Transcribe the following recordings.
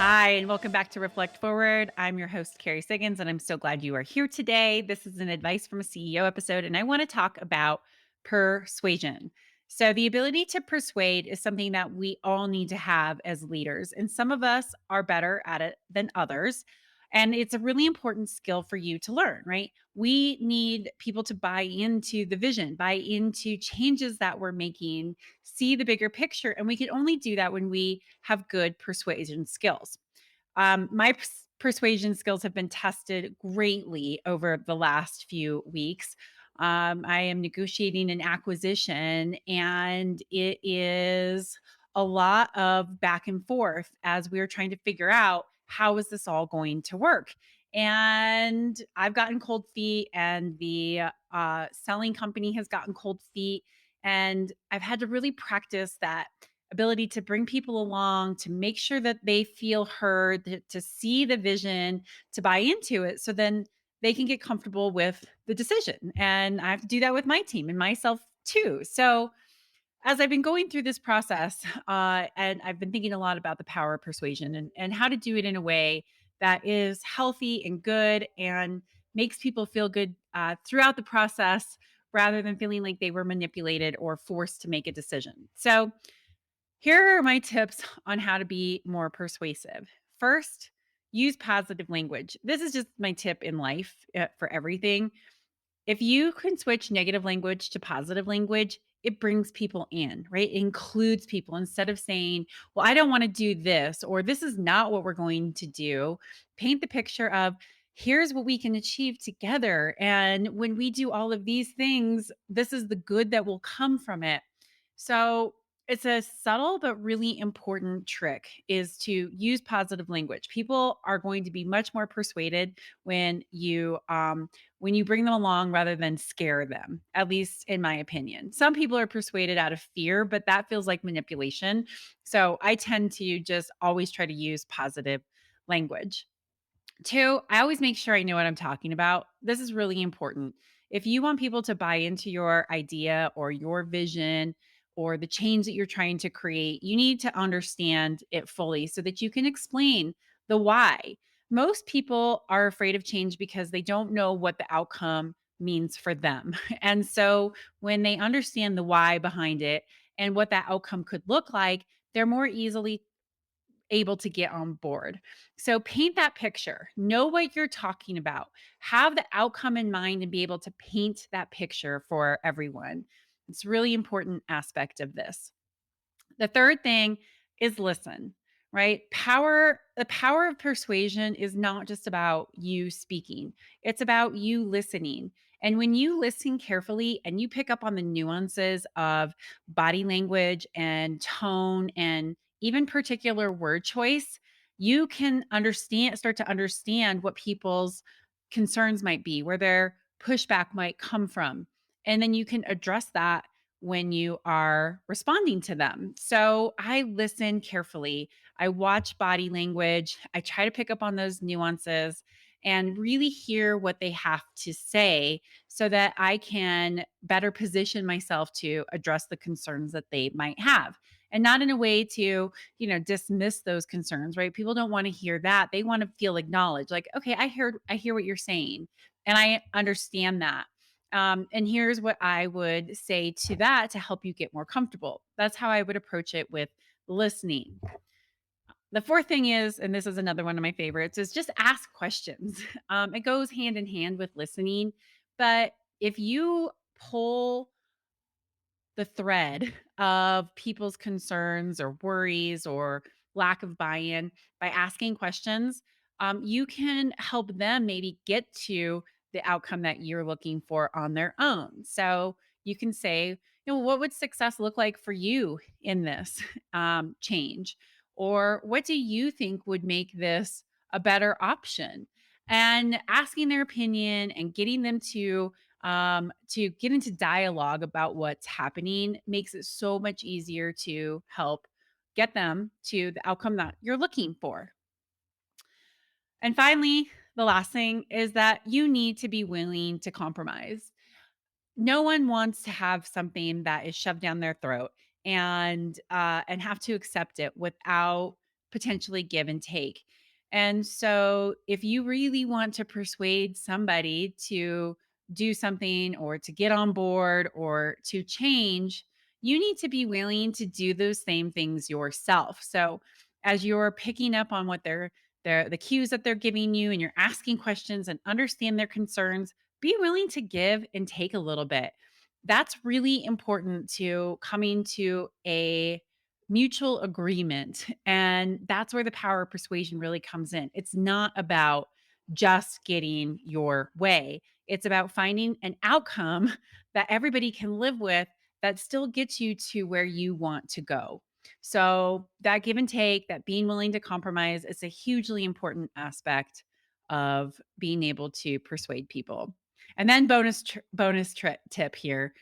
Hi, and welcome back to Reflect Forward. I'm your host, Carrie Siggins, and I'm so glad you are here today. This is an Advice from a CEO episode, and I want to talk about persuasion. So, the ability to persuade is something that we all need to have as leaders, and some of us are better at it than others. And it's a really important skill for you to learn, right? We need people to buy into the vision, buy into changes that we're making, see the bigger picture. And we can only do that when we have good persuasion skills. My persuasion skills have been tested greatly over the last few weeks. I am negotiating an acquisition, and it is a lot of back and forth as we're trying to figure out how is this all going to work. And I've gotten cold feet, and the selling company has gotten cold feet, and I've had to really practice that ability to bring people along, to make sure that they feel heard, to see the vision, to buy into it. So then they can get comfortable with the decision. And I have to do that with my team and myself too. So as I've been going through this process, and I've been thinking a lot about the power of persuasion and how to do it in a way that is healthy and good and makes people feel good throughout the process rather than feeling like they were manipulated or forced to make a decision. So, here are my tips on how to be more persuasive. First, use positive language. This is just my tip in life for everything. If you can switch negative language to positive language, it brings people in, right? It includes people instead of saying, well, I don't want to do this, or this is not what we're going to do. Paint the picture of, here's what we can achieve together. And when we do all of these things, this is the good that will come from it. So it's a subtle but really important trick is to use positive language. People are going to be much more persuaded when you bring them along rather than scare them, at least in my opinion. Some people are persuaded out of fear, but that feels like manipulation. So I tend to just always try to use positive language. Two, I always make sure I know what I'm talking about. This is really important. If you want people to buy into your idea or your vision or the change that you're trying to create, you need to understand it fully so that you can explain the why. Most people are afraid of change because they don't know what the outcome means for them. And so when they understand the why behind it and what that outcome could look like, they're more easily able to get on board. So paint that picture. Know what you're talking about. Have the outcome in mind and be able to paint that picture for everyone. It's a really important aspect of this. The third thing is listen, right? The power of persuasion is not just about you speaking. It's about you listening. And when you listen carefully and you pick up on the nuances of body language and tone and even particular word choice, you can start to understand what people's concerns might be, where their pushback might come from. And then you can address that when you are responding to them. So I listen carefully. I watch body language. I try to pick up on those nuances and really hear what they have to say so that I can better position myself to address the concerns that they might have. And not in a way to, dismiss those concerns, right? People don't want to hear that. They want to feel acknowledged. Like, okay, I hear what you're saying and I understand that. And here's what I would say to that to help you get more comfortable. That's how I would approach it with listening. The fourth thing is, and this is another one of my favorites, is just ask questions. It goes hand in hand with listening. But if you pull the thread of people's concerns or worries or lack of buy in by asking questions, you can help them maybe get to the outcome that you're looking for on their own. So you can say, what would success look like for you in this change? Or what do you think would make this a better option? And asking their opinion and getting them to get into dialogue about what's happening makes it so much easier to help get them to the outcome that you're looking for. And finally, the last thing is that you need to be willing to compromise. No one wants to have something that is shoved down their throat and have to accept it without potentially give and take. And so, if you really want to persuade somebody to do something or to get on board or to change, you need to be willing to do those same things yourself. So, as you're picking up on what the cues that they're giving you and you're asking questions and understand their concerns, be willing to give and take a little bit. That's really important to coming to a mutual agreement. And that's where the power of persuasion really comes in. It's not about just getting your way, it's about finding an outcome that everybody can live with that still gets you to where you want to go. So, that give and take, that being willing to compromise is a hugely important aspect of being able to persuade people. And then tip here,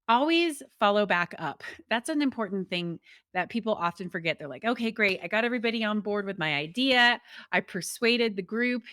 always follow back up. That's an important thing that people often forget. They're like, "Okay, great. I got everybody on board with my idea. I persuaded the group."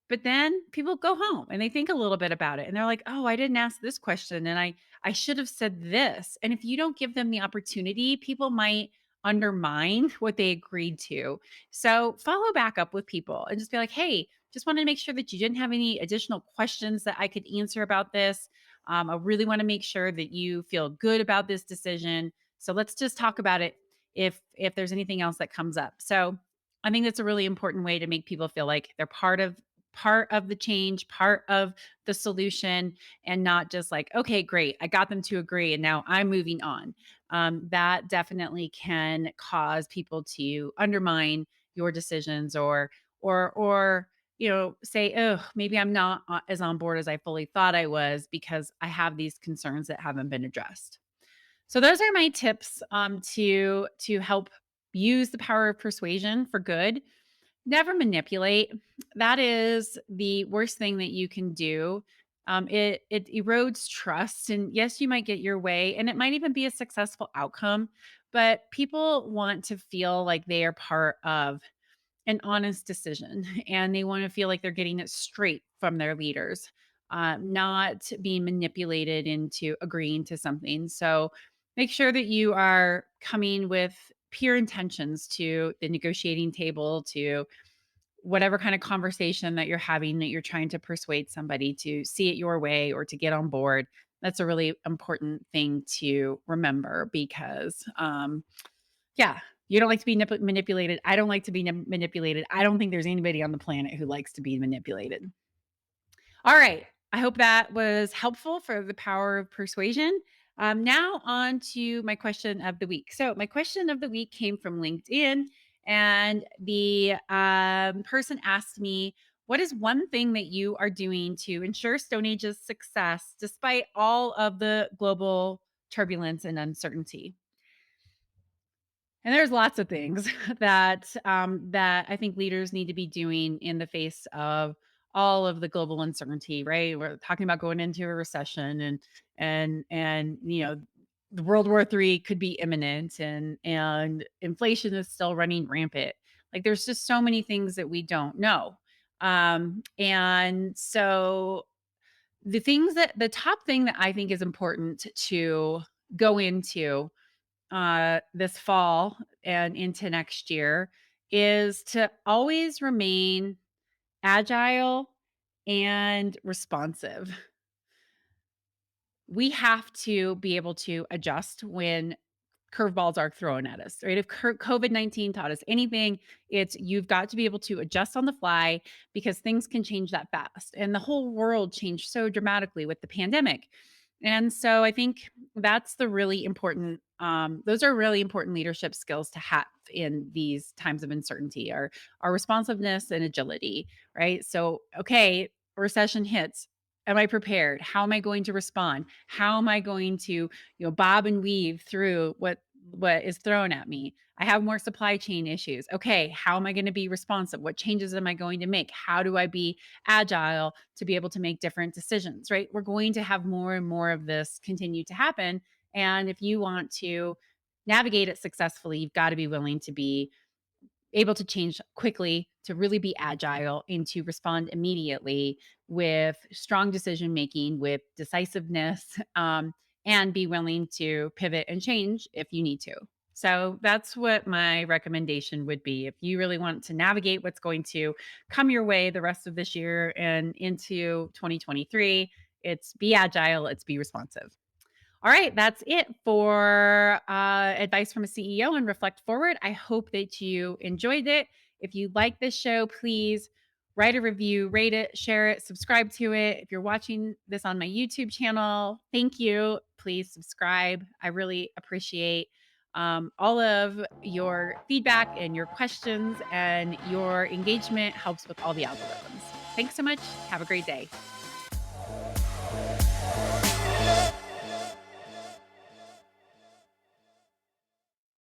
But then people go home and they think a little bit about it and they're like, "Oh, I didn't ask this question and I should have said this." And if you don't give them the opportunity, people might undermine what they agreed to. So, follow back up with people and just be like, "Hey, just wanted to make sure that you didn't have any additional questions that I could answer about this. I really want to make sure that you feel good about this decision. So, let's just talk about it if there's anything else that comes up." So, I think that's a really important way to make people feel like they're part of the change, part of the solution, and not just like, okay, great, I got them to agree, and now I'm moving on. That definitely can cause people to undermine your decisions, or say, oh, maybe I'm not as on board as I fully thought I was because I have these concerns that haven't been addressed. So those are my tips to help use the power of persuasion for good. Never manipulate. That is the worst thing that you can do. It erodes trust, and yes, you might get your way, and it might even be a successful outcome. But people want to feel like they are part of an honest decision, and they want to feel like they're getting it straight from their leaders, not being manipulated into agreeing to something. So, make sure that you are coming with pure intentions to the negotiating table, to whatever kind of conversation that you're having, that you're trying to persuade somebody to see it your way or to get on board. That's a really important thing to remember because, yeah, you don't like to be manipulated. I don't like to be manipulated. I don't think there's anybody on the planet who likes to be manipulated. All right. I hope that was helpful for the power of persuasion. Now, on to my question of the week. So, my question of the week came from LinkedIn, and the person asked me, "What is one thing that you are doing to ensure Stone Age's success despite all of the global turbulence and uncertainty?" And there's lots of things that I think leaders need to be doing in the face of all of the global uncertainty, right? We're talking about going into a recession, and the World War III could be imminent, and inflation is still running rampant. Like, there's just so many things that we don't know. And so the top thing that I think is important to go into this fall and into next year is to always remain agile and responsive. We have to be able to adjust when curveballs are thrown at us, right? If COVID-19 taught us anything, it's you've got to be able to adjust on the fly because things can change that fast. And the whole world changed so dramatically with the pandemic. And so I think that's the really important, those are really important leadership skills to have in these times of uncertainty, our responsiveness and agility, right? So, okay, recession hits. Am I prepared? How am I going to respond? How am I going to, bob and weave through what is thrown at me? I have more supply chain issues. Okay, how am I going to be responsive? What changes am I going to make? How do I be agile to be able to make different decisions, right? We're going to have more and more of this continue to happen. And if you want to navigate it successfully, you've got to be willing to be able to change quickly, to really be agile, and to respond immediately with strong decision making, with decisiveness, and be willing to pivot and change if you need to. So that's what my recommendation would be. If you really want to navigate what's going to come your way the rest of this year and into 2023, it's be agile, it's be responsive. All right, that's it for advice from a CEO and Reflect Forward. I hope that you enjoyed it. If you like this show, please write a review, rate it, share it, subscribe to it. If you're watching this on my YouTube channel, thank you. Please subscribe. I really appreciate all of your feedback and your questions, and your engagement helps with all the algorithms. Thanks so much. Have a great day.